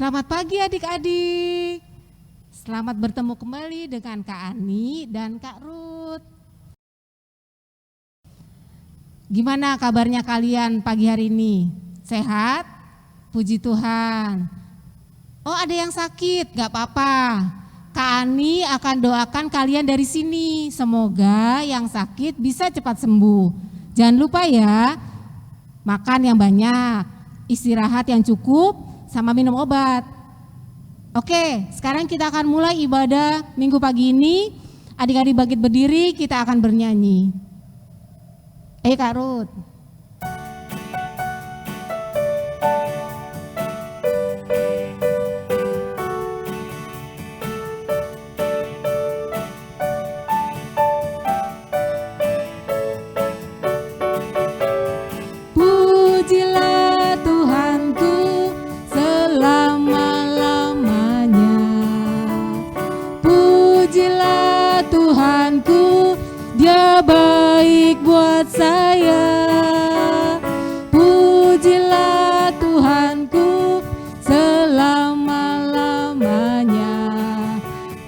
Selamat pagi adik-adik. Selamat bertemu kembali dengan Kak Ani dan Kak Ruth. Gimana kabarnya kalian pagi hari ini? Sehat? Puji Tuhan. Oh, ada yang sakit, gak apa-apa. Kak Ani akan doakan kalian dari sini. Semoga yang sakit bisa cepat sembuh. Jangan lupa ya, makan yang banyak, istirahat yang cukup, sama minum obat. Oke, sekarang kita akan mulai ibadah minggu pagi ini. Adik-adik bangkit berdiri, kita akan bernyanyi. Kak Ruth. Pujilah Tuhanku selama-lamanya. Pujilah Tuhanku, Dia baik buat saya. Pujilah Tuhanku selama-lamanya.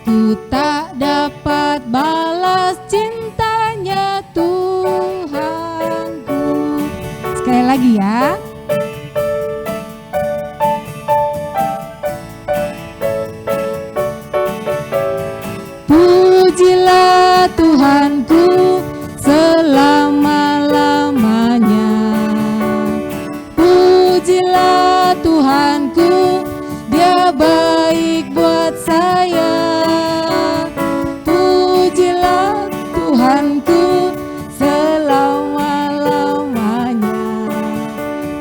Ku tak dapat balas cintanya Tuhanku. Sekali lagi ya. Pujilah Tuhanku selama-lamanya. Pujilah Tuhanku, Dia baik buat saya. Pujilah Tuhanku selama-lamanya.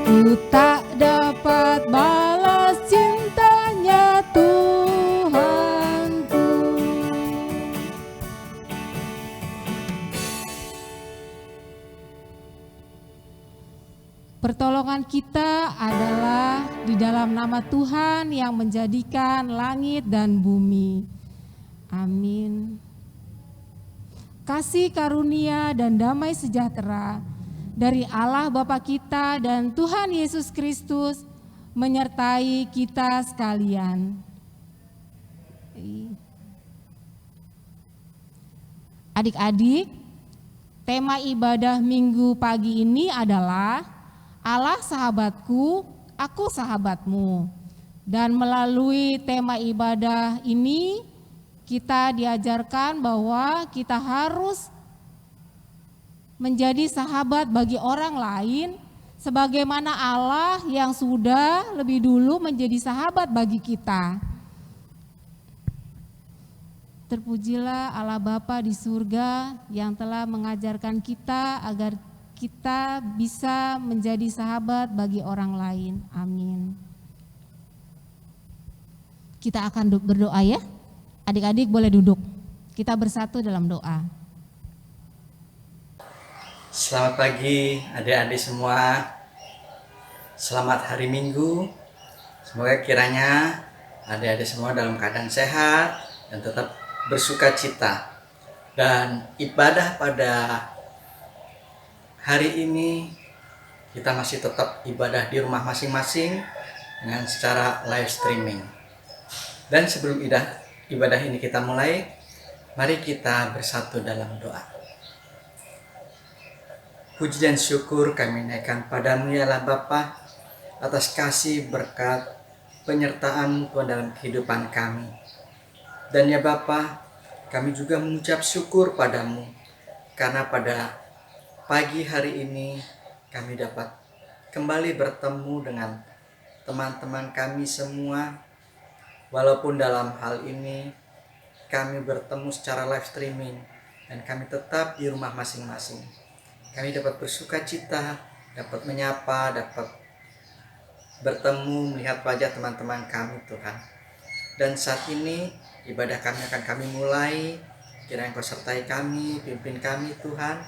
Ku tak dapat balas cintanya Tuhanku. Pertolongan kita adalah di dalam nama Tuhan yang menjadikan langit dan bumi. Amin. Kasih karunia dan damai sejahtera dari Allah Bapa kita dan Tuhan Yesus Kristus menyertai kita sekalian. Adik-adik, tema ibadah minggu pagi ini adalah Allah sahabatku, aku sahabatmu. Dan melalui tema ibadah ini kita diajarkan bahwa kita harus menjadi sahabat bagi orang lain sebagaimana Allah yang sudah lebih dulu menjadi sahabat bagi kita. Terpujilah Allah Bapa di surga yang telah mengajarkan kita agar kita bisa menjadi sahabat bagi orang lain. Amin. Kita akan berdoa ya. Adik-adik boleh duduk. Kita bersatu dalam doa. Selamat pagi adik-adik semua. Selamat hari Minggu. Semoga kiranya adik-adik semua dalam keadaan sehat dan tetap bersuka cita. Dan ibadah pada hari ini kita masih tetap ibadah di rumah masing-masing dengan secara live streaming. Dan sebelum ibadah ini kita mulai, mari kita bersatu dalam doa. Puji dan syukur kami naikkan padamu ya Allah Bapa atas kasih berkat penyertaan Tuhan dalam kehidupan kami. Dan ya Bapa, kami juga mengucap syukur padamu karena pada pagi hari ini kami dapat kembali bertemu dengan teman-teman kami semua. Walaupun dalam hal ini kami bertemu secara live streaming dan kami tetap di rumah masing-masing. Kami dapat bersuka cita, dapat menyapa, dapat bertemu, melihat wajah teman-teman kami Tuhan. Dan saat ini ibadah kami akan kami mulai. Kiranya Engkau sertai kami, pimpin kami Tuhan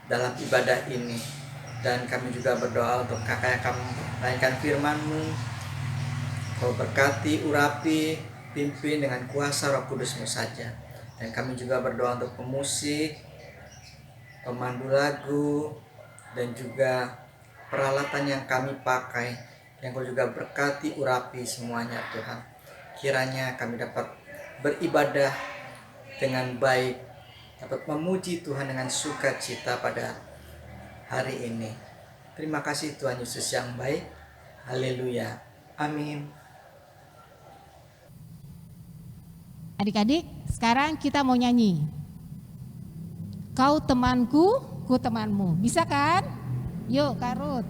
dalam ibadah ini. Dan kami juga berdoa untuk kakak yang akan menaikkan firman-Mu. Kau berkati, urapi, pimpin dengan kuasa Roh Kudus-Mu saja. Dan kami juga berdoa untuk pemusik, pemandu lagu, dan juga peralatan yang kami pakai. yang Kau juga berkati urapi semuanya Tuhan. Kiranya kami dapat beribadah dengan baik, dapat memuji Tuhan dengan sukacita pada hari ini. Terima kasih Tuhan Yesus yang baik. Haleluya. Amin. Adik-adik, sekarang kita mau nyanyi. Kau temanku, ku temanmu. Bisa kan? Yuk, Kak Ruth.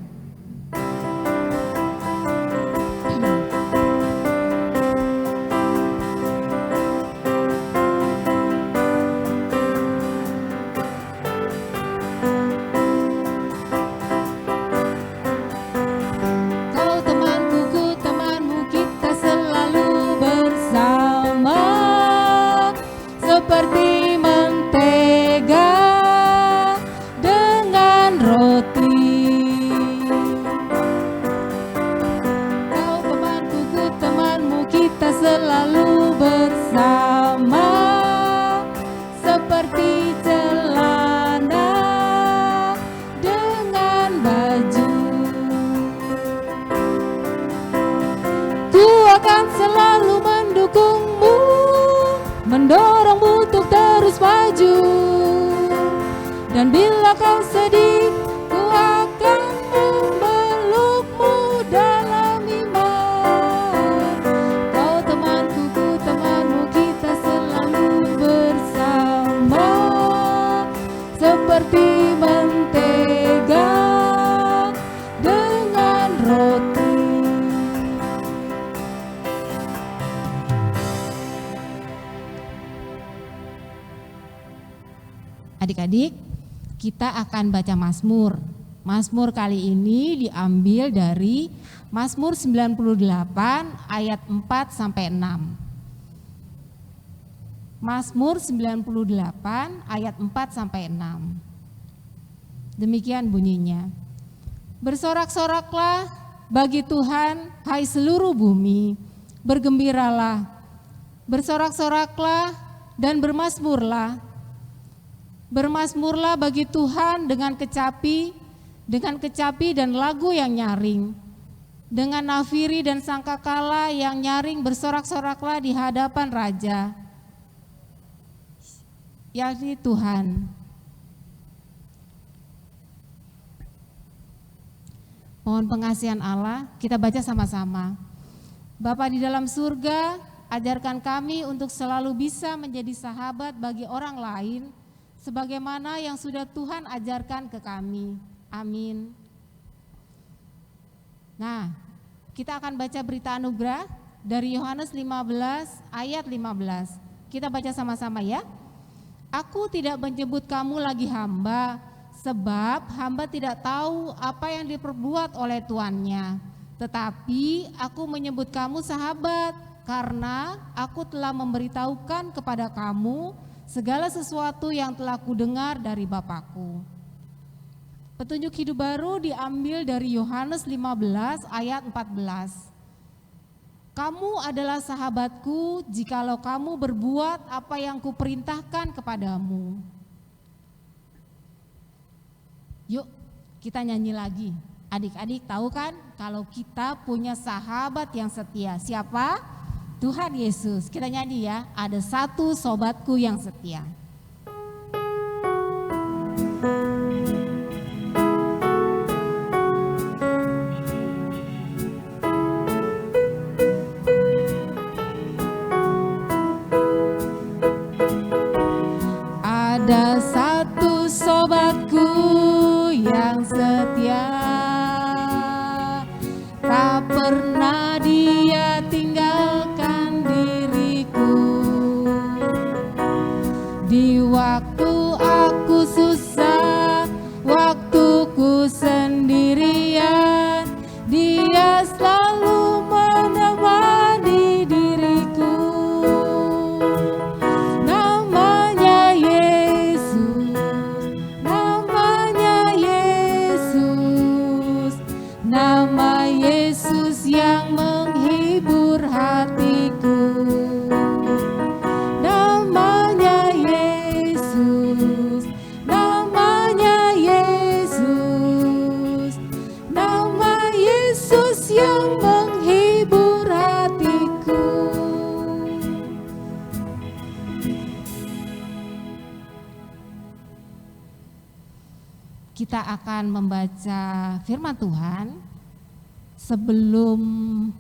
Kau temanku, ku temanmu, kita selalu bersama. Seperti mentega dengan roti. Kau temanku, ku temanmu, kita selalu bersama. Seperti celana dengan baju. Ku akan selalu mendukungmu, mendorongmu untuk terus maju. Dan bila kau sedih, ku akan memelukmu dalam iman. Kau temanku, ku temanmu, kita selalu bersama. Seperti mentega dengan roti. Adik-adik, kita akan baca Mazmur. Mazmur kali ini diambil dari Mazmur 98 ayat 4 sampai 6. Mazmur 98 ayat 4 sampai 6. Demikian bunyinya. Bersorak-soraklah bagi Tuhan, hai seluruh bumi, bergembiralah. Bersorak-soraklah dan bermazmurlah. Bermazmurlah bagi Tuhan dengan kecapi dan lagu yang nyaring. Dengan nafiri dan sangkakala yang nyaring bersorak-soraklah di hadapan Raja, yakni Tuhan. Mohon pengasihan Allah, kita baca sama-sama. Bapa di dalam surga, ajarkan kami untuk selalu bisa menjadi sahabat bagi orang lain, sebagaimana yang sudah Tuhan ajarkan ke kami. Amin. Nah, kita akan baca berita anugerah dari Yohanes 15 ayat 15. Kita baca sama-sama ya. Aku tidak menyebut kamu lagi hamba, sebab hamba tidak tahu apa yang diperbuat oleh tuannya. Tetapi aku menyebut kamu sahabat, karena aku telah memberitahukan kepada kamu segala sesuatu yang telah kudengar dari Bapakku. Petunjuk hidup baru diambil dari Yohanes 15 ayat 14. Kamu adalah sahabatku jikalau kamu berbuat apa yang kuperintahkan kepadamu. Yuk kita nyanyi lagi. Adik-adik tahu kan kalau kita punya sahabat yang setia. Siapa? Tuhan Yesus. Kita nyanyi ya, ada satu sobatku yang setia. Ada satu sobatku yang setia, tak pernah dia tinggalkan diriku. Di waktu aku susah, waktuku sendirian, dia selalu menemani diriku. Namanya Yesus, namanya Yesus. kita akan membaca firman Tuhan. Sebelum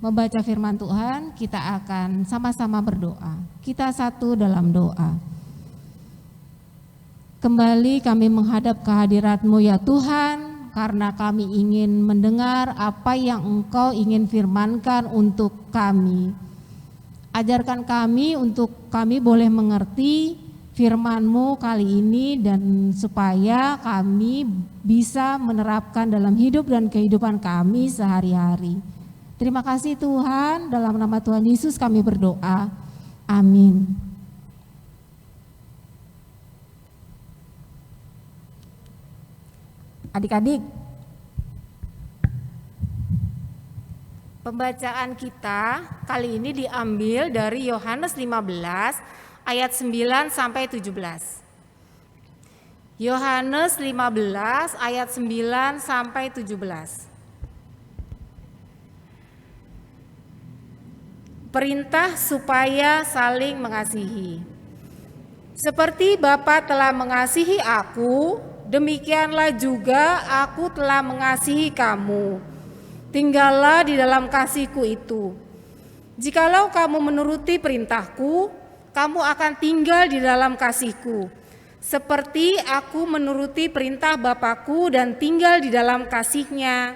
membaca firman Tuhan, kita akan sama-sama berdoa. Kita satu dalam doa. Kembali kami menghadap kehadirat-Mu ya Tuhan, karena kami ingin mendengar apa yang Engkau ingin firmankan untuk kami. Ajarkan kami untuk kami boleh mengerti firman-Mu kali ini, dan supaya kami bisa menerapkan dalam hidup dan kehidupan kami sehari-hari. Terima kasih Tuhan, dalam nama Tuhan Yesus kami berdoa. Amin. Adik-adik, pembacaan kita kali ini diambil dari Yohanes 15 ayat 9 sampai 17. Yohanes 15 ayat 9 sampai 17. Perintah supaya saling mengasihi. Seperti Bapa telah mengasihi aku, demikianlah juga aku telah mengasihi kamu. Tinggallah di dalam kasih-Ku itu. Jikalau kamu menuruti perintah-Ku, kamu akan tinggal di dalam kasih-Ku. Seperti aku menuruti perintah Bapa-Ku dan tinggal di dalam kasih-Nya.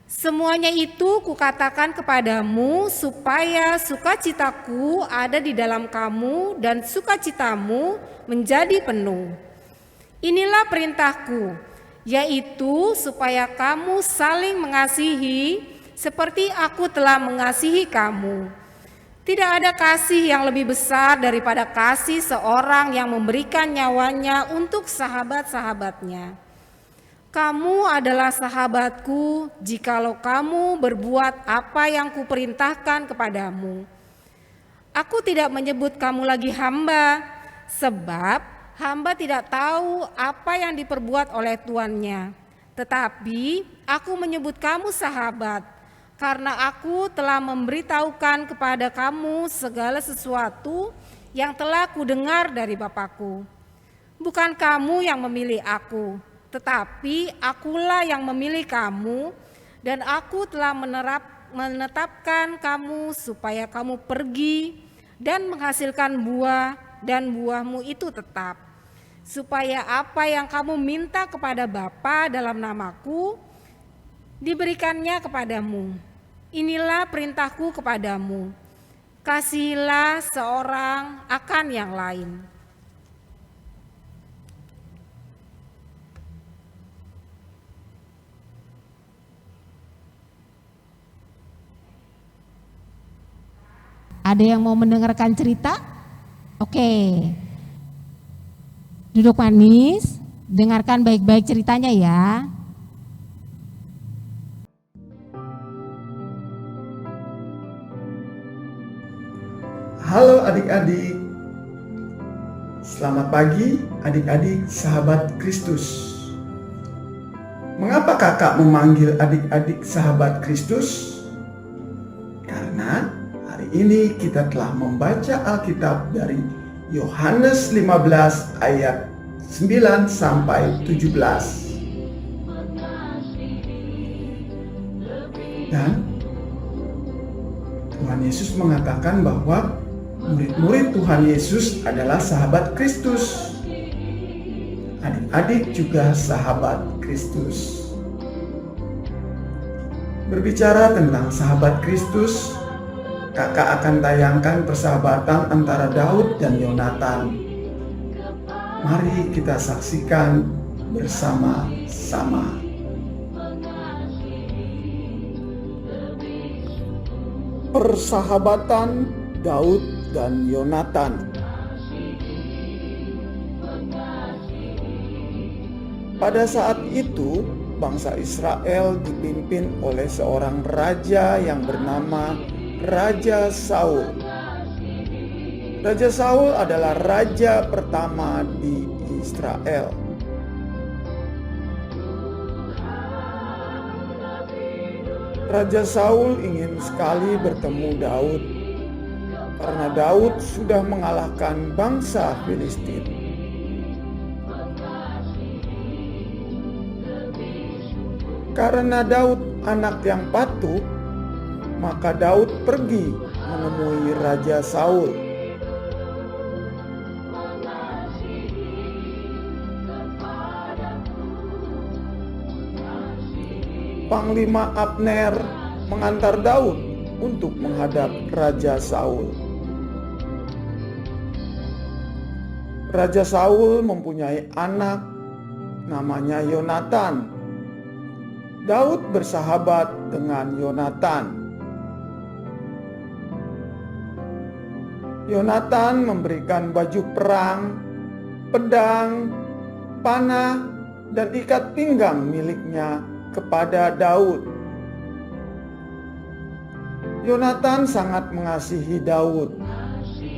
Semuanya itu Kukatakan kepadamu supaya sukacita-Ku ada di dalam kamu dan sukacitamu menjadi penuh. Inilah perintah-Ku, yaitu supaya kamu saling mengasihi seperti aku telah mengasihi kamu. Tidak ada kasih yang lebih besar daripada kasih seorang yang memberikan nyawanya untuk sahabat-sahabatnya. Kamu adalah sahabatku jikalau kamu berbuat apa yang Kuperintahkan kepadamu. Aku tidak menyebut kamu lagi hamba, sebab hamba tidak tahu apa yang diperbuat oleh tuannya. Tetapi aku menyebut kamu sahabat, karena aku telah memberitahukan kepada kamu segala sesuatu yang telah Kudengar dari Bapa-Ku. Bukan kamu yang memilih aku, tetapi akulah yang memilih kamu, dan aku telah menetapkan kamu supaya kamu pergi dan menghasilkan buah, dan buahmu itu tetap. Supaya apa yang kamu minta kepada Bapa dalam nama-Ku, diberikannya kepadamu. Inilah perintah-Ku kepadamu, kasihilah seorang akan yang lain. Ada yang mau mendengarkan cerita? Oke. Duduk manis, dengarkan baik-baik ceritanya ya. Halo adik-adik, selamat pagi adik-adik sahabat Kristus. Mengapa kakak memanggil adik-adik sahabat Kristus? Karena hari ini kita telah membaca Alkitab dari Yohanes 15 ayat 9 sampai 17. Dan Tuhan Yesus mengatakan bahwa murid-murid Tuhan Yesus adalah sahabat Kristus. Adik-adik juga sahabat Kristus. Berbicara tentang sahabat Kristus, kakak akan tayangkan persahabatan antara Daud dan Yonatan. Mari kita saksikan bersama-sama. Persahabatan Daud dan Yonatan. Pada saat itu, bangsa Israel dipimpin oleh seorang raja yang bernama Raja Saul. Raja Saul adalah raja pertama di Israel. Raja Saul ingin sekali bertemu Daud karena Daud sudah mengalahkan bangsa Filistin. Karena Daud anak yang patuh, maka Daud pergi menemui Raja Saul. Panglima Abner mengantar Daud untuk menghadap Raja Saul. Raja Saul mempunyai anak namanya Yonatan. Daud bersahabat dengan Yonatan. Yonatan memberikan baju perang, pedang, panah, dan ikat pinggang miliknya kepada Daud. Yonatan sangat mengasihi Daud,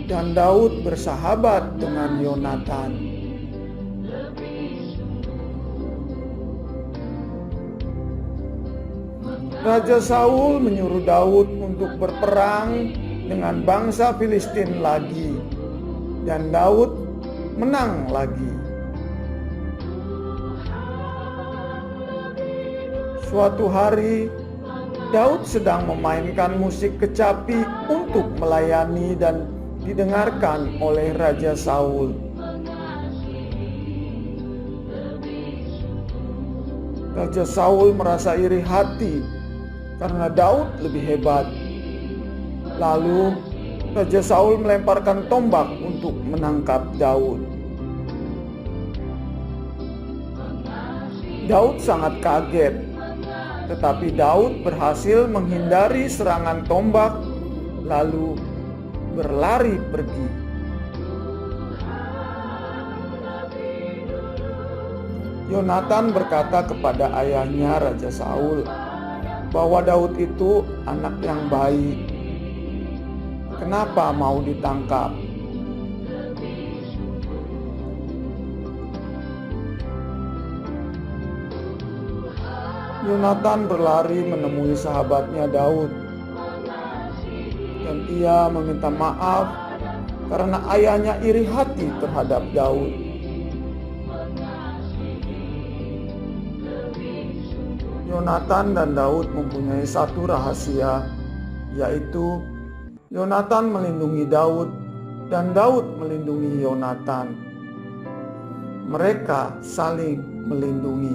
dan Daud bersahabat dengan Yonatan. Raja Saul menyuruh Daud untuk berperang dengan bangsa Filistin lagi, dan Daud menang lagi. Suatu hari, Daud sedang memainkan musik kecapi untuk melayani dan didengarkan oleh Raja Saul. Raja Saul merasa iri hati karena Daud lebih hebat. Lalu Raja Saul melemparkan tombak untuk menangkap Daud. Daud sangat kaget, tetapi Daud berhasil menghindari serangan tombak lalu berlari pergi. Yonatan berkata kepada ayahnya Raja Saul bahwa Daud itu anak yang baik. Kenapa mau ditangkap? Yonatan berlari menemui sahabatnya Daud, dan ia meminta maaf karena ayahnya iri hati terhadap Daud. Yonatan dan Daud mempunyai satu rahasia, yaitu Yonatan melindungi Daud dan Daud melindungi Yonatan. Mereka saling melindungi.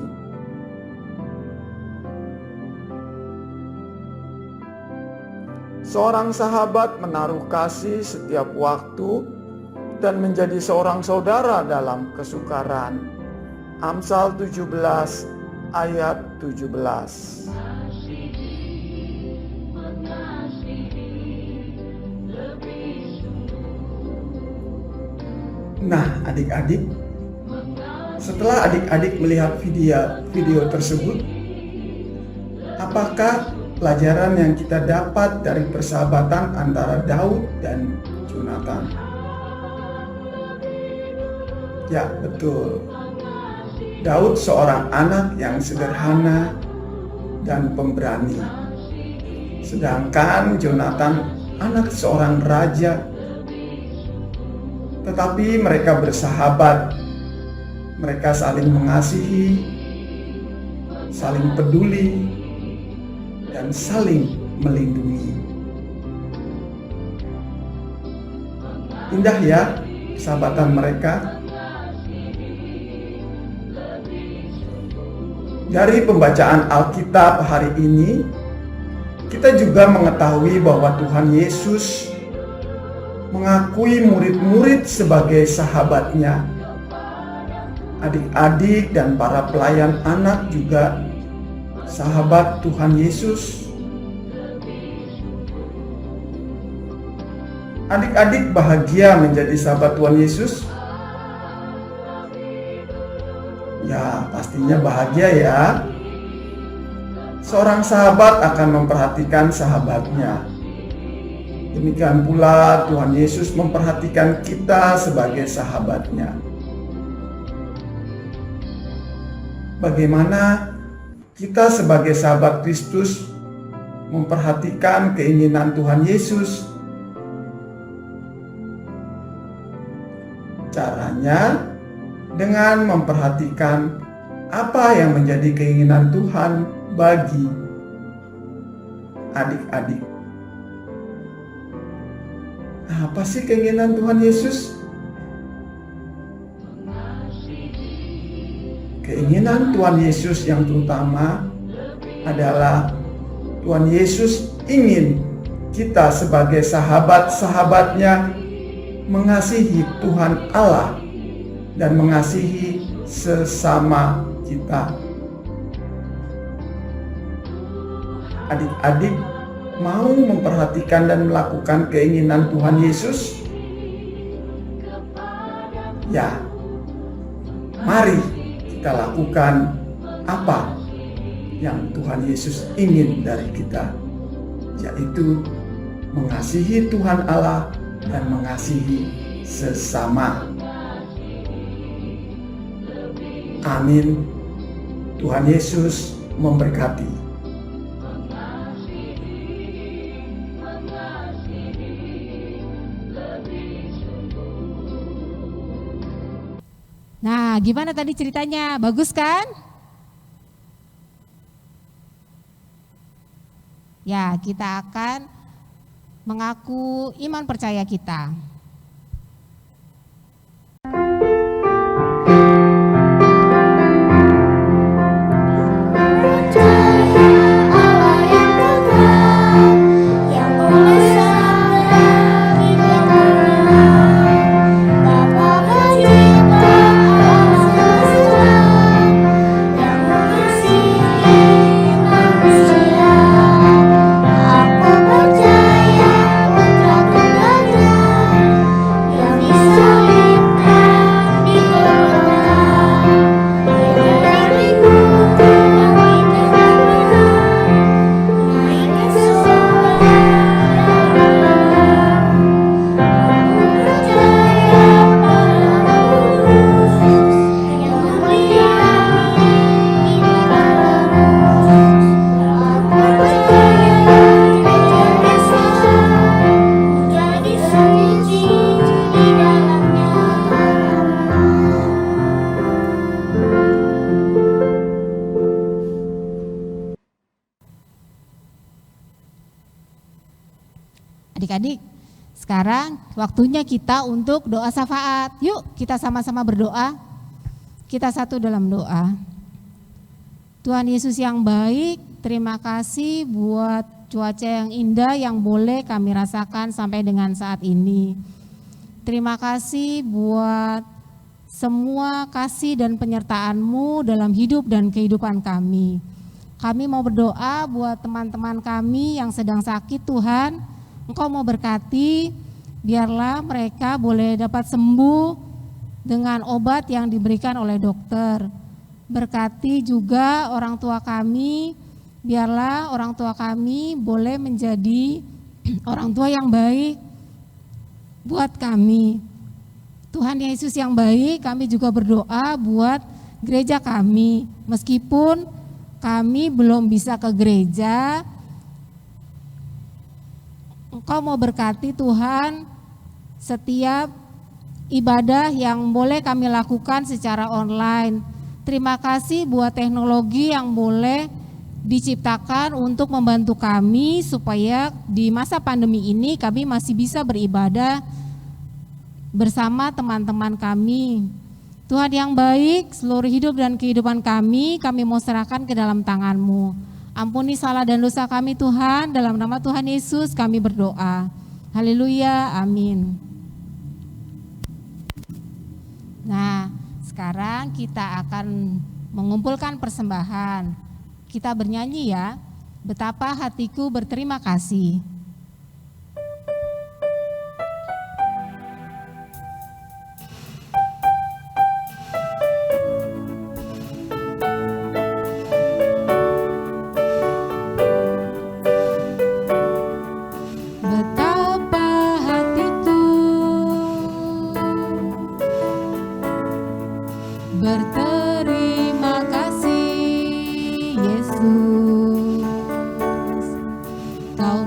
Seorang sahabat menaruh kasih setiap waktu dan menjadi seorang saudara dalam kesukaran. Amsal 17 ayat 17. Nah, adik-adik, setelah adik-adik melihat video tersebut, apakah pelajaran yang kita dapat dari persahabatan antara Daud dan Yonatan? Ya, betul. Daud seorang anak yang sederhana dan pemberani. Sedangkan Yonatan anak seorang raja. Tetapi mereka bersahabat. Mereka saling mengasihi, saling peduli, dan saling melindungi. Indah ya persahabatan mereka. Dari pembacaan Alkitab hari ini, kita juga mengetahui bahwa Tuhan Yesus mengakui murid-murid sebagai sahabatnya. Adik-adik dan para pelayan anak juga sahabat Tuhan Yesus. Adik-adik bahagia menjadi sahabat Tuhan Yesus? Ya, pastinya bahagia ya. Seorang sahabat akan memperhatikan sahabatnya. Demikian pula Tuhan Yesus memperhatikan kita sebagai sahabatnya. Bagaimana kita sebagai sahabat Kristus memperhatikan keinginan Tuhan Yesus? Caranya dengan memperhatikan apa yang menjadi keinginan Tuhan bagi adik-adik? Apa sih keinginan Tuhan Yesus? Keinginan Tuhan Yesus yang terutama adalah Tuhan Yesus ingin kita sebagai sahabat-sahabatnya mengasihi Tuhan Allah dan mengasihi sesama kita. Adik-adik mau memperhatikan dan melakukan keinginan Tuhan Yesus? Ya, mari kita lakukan apa yang Tuhan Yesus ingin dari kita, yaitu mengasihi Tuhan Allah dan mengasihi sesama. Amin. Tuhan Yesus memberkati. Nah, gimana tadi ceritanya? Bagus kan? Ya, kita akan mengaku iman percaya kita. Adik-adik, sekarang waktunya kita untuk doa syafaat. Yuk kita sama-sama berdoa. Kita satu dalam doa. Tuhan Yesus yang baik, terima kasih buat cuaca yang indah yang boleh kami rasakan sampai dengan saat ini. Terima kasih buat semua kasih dan penyertaan-Mu dalam hidup dan kehidupan kami. Kami mau berdoa buat teman-teman kami yang sedang sakit, Tuhan. Engkau mau berkati, biarlah mereka boleh dapat sembuh dengan obat yang diberikan oleh dokter. Berkati juga orang tua kami, biarlah orang tua kami boleh menjadi orang tua yang baik buat kami. Tuhan Yesus yang baik, kami juga berdoa buat gereja kami. Meskipun kami belum bisa ke gereja, Engkau mau berkati Tuhan setiap ibadah yang boleh kami lakukan secara online. Terima kasih buat teknologi yang boleh diciptakan untuk membantu kami supaya di masa pandemi ini kami masih bisa beribadah bersama teman-teman kami. Tuhan yang baik, seluruh hidup dan kehidupan kami mau serahkan ke dalam tangan-Mu. Ampuni salah dan dosa kami Tuhan, dalam nama Tuhan Yesus kami berdoa. Haleluya, amin. Nah, sekarang kita akan mengumpulkan persembahan. Kita bernyanyi ya, betapa hatiku berterima kasih. Berterima kasih Yesus, Kau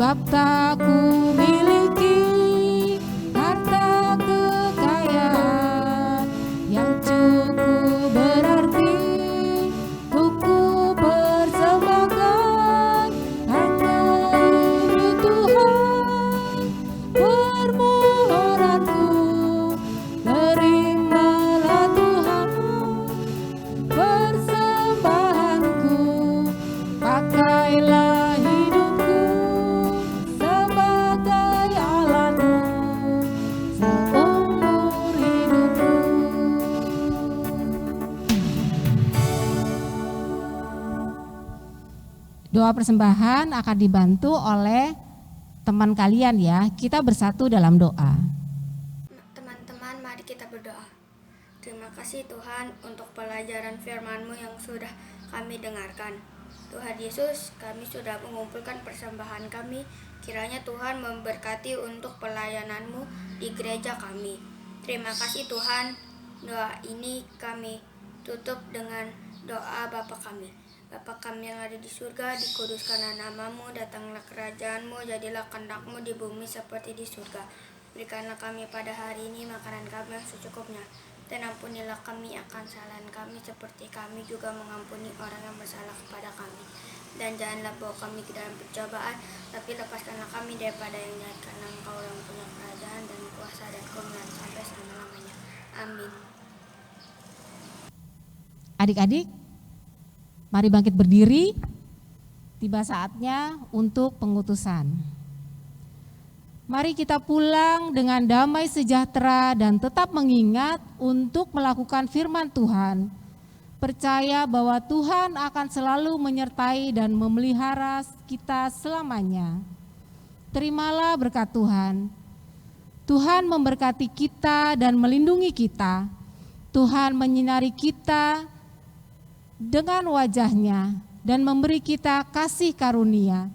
sebab tak ku miliki harta kekayaan yang cukup berarti untuk ku persembahkan. Hanya ini Tuhan permohonanku, terimalah Tuhan persembahanku, pakailah hidupku sebagai alatmu seumur hidupku. Doa persembahan akan dibantu oleh teman kalian ya. Kita bersatu dalam doa. Teman-teman, mari kita berdoa. Terima kasih Tuhan untuk pelajaran firman-Mu yang sudah kami dengarkan. Tuhan Yesus, kami sudah mengumpulkan persembahan kami. Kiranya Tuhan memberkati untuk pelayanan-Mu di gereja kami. Terima kasih Tuhan. Doa ini kami tutup dengan doa Bapa kami. Bapa kami yang ada di surga, dikuduskanlah nama-Mu, datanglah kerajaan-Mu, jadilah kehendak-Mu di bumi seperti di surga. Berikanlah kami pada hari ini makanan kami yang secukupnya, dan ampunilah kami akan kesalahan kami seperti kami juga mengampuni orang yang bersalah kepada kami. Dan janganlah bawa kami ke dalam pencobaan, tapi lepaskanlah kami daripada yang jahat, karena Engkau yang punya kerajaan dan kuasa dan kemuliaan sampai selama-lamanya. Amin. Adik-adik, mari bangkit berdiri. Tiba saatnya untuk pengutusan. Mari kita pulang dengan damai sejahtera dan tetap mengingat untuk melakukan firman Tuhan. Percaya bahwa Tuhan akan selalu menyertai dan memelihara kita selamanya. Terimalah berkat Tuhan. Tuhan memberkati kita dan melindungi kita. Tuhan menyinari kita dengan wajahnya dan memberi kita kasih karunia.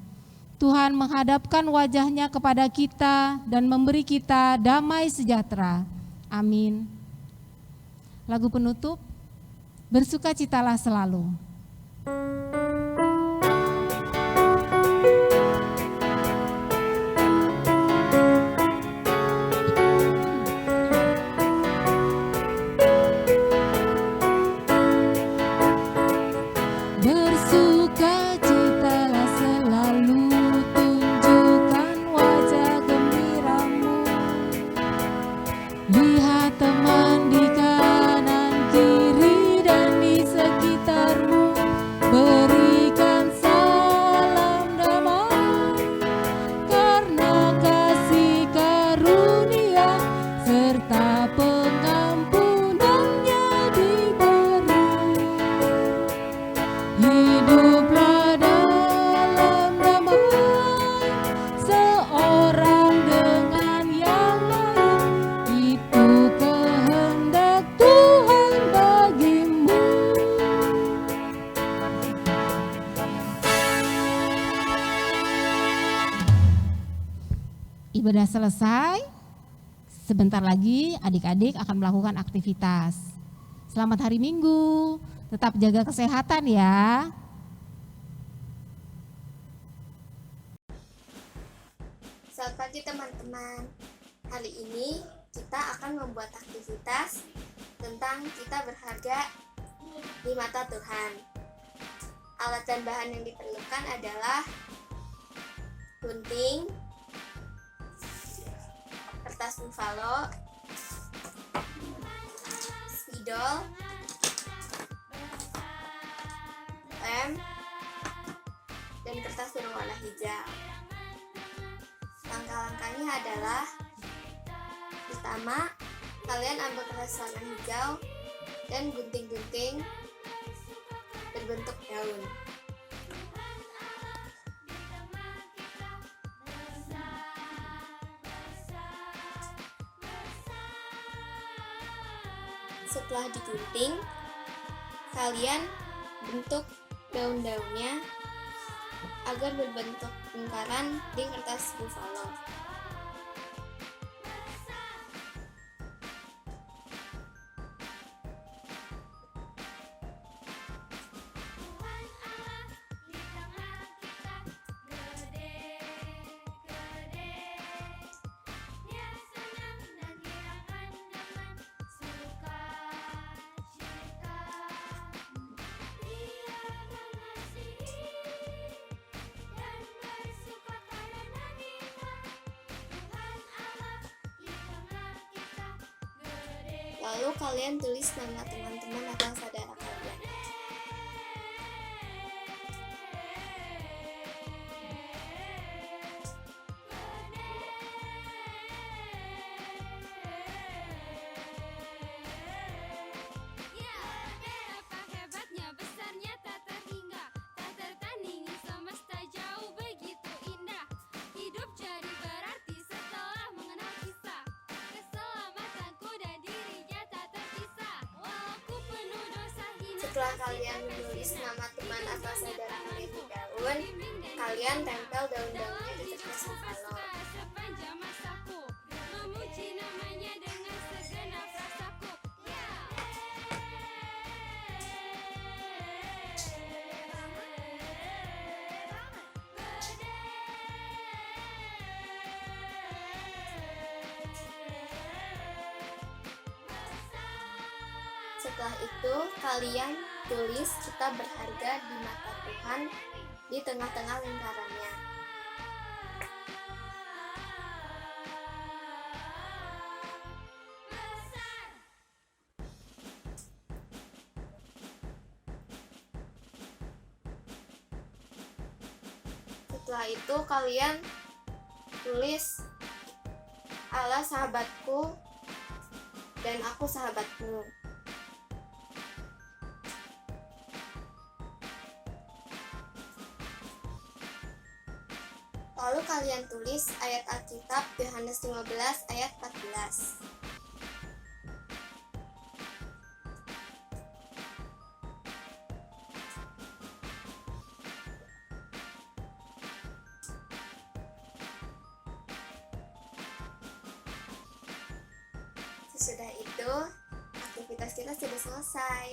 Tuhan menghadapkan wajahnya kepada kita dan memberi kita damai sejahtera. Amin. Lagu penutup, bersukacitalah selalu. Bersukacitalah selalu, tunjukkan wajah gembiramu. Lihat teman di kanan kiri dan di sekitarmu, berikan salam damai, karena kasih karunia serta pengampunannya diberi. Hiduplah dalam damai, seorang dengan yang lain, itu kehendak Tuhan bagimu. Ibadah selesai. Sebentar lagi adik-adik akan melakukan aktivitas. Selamat hari Minggu. Tetap jaga kesehatan ya. Selamat pagi teman-teman. Hari ini kita akan membuat aktivitas tentang kita berharga di mata Tuhan. Alat dan bahan yang diperlukan adalah gunting, kertas buffalo, spidol, lem, dan kertas berwarna hijau. Langkah-langkahnya adalah: pertama, kalian ambil kertas warna hijau dan gunting-gunting berbentuk daun. Setelah digunting, kalian bentuk daun-daunnya agar berbentuk lingkaran di kertas buffalo. Lalu kalian tulis nama teman-teman atau saudara kalian. Ya, betapa hebatnya, besarnya tak terhingga, tak tertandingi, semesta jauh begitu indah. Hidup jadi berarti setelah mengenal kisah, keselamatanku dan dirinya tak terpisah. Walau ku penuh dosa hina. Setelah kalian menulis nama teman atau saudara kalian di daun, kalian tempel daun-daunnya di kertas envelope. Sepanjang masaku memuji namanya dengan segenap rasaku. Ya. Setelah itu, kalian tulis kita berharga di mata Tuhan di tengah-tengah lingkarannya. Setelah itu, kalian tulis Allah sahabatku dan aku sahabatmu. Lalu kalian tulis ayat Alkitab Yohanes 15 ayat 14. Sesudah itu, aktivitas kita sudah selesai.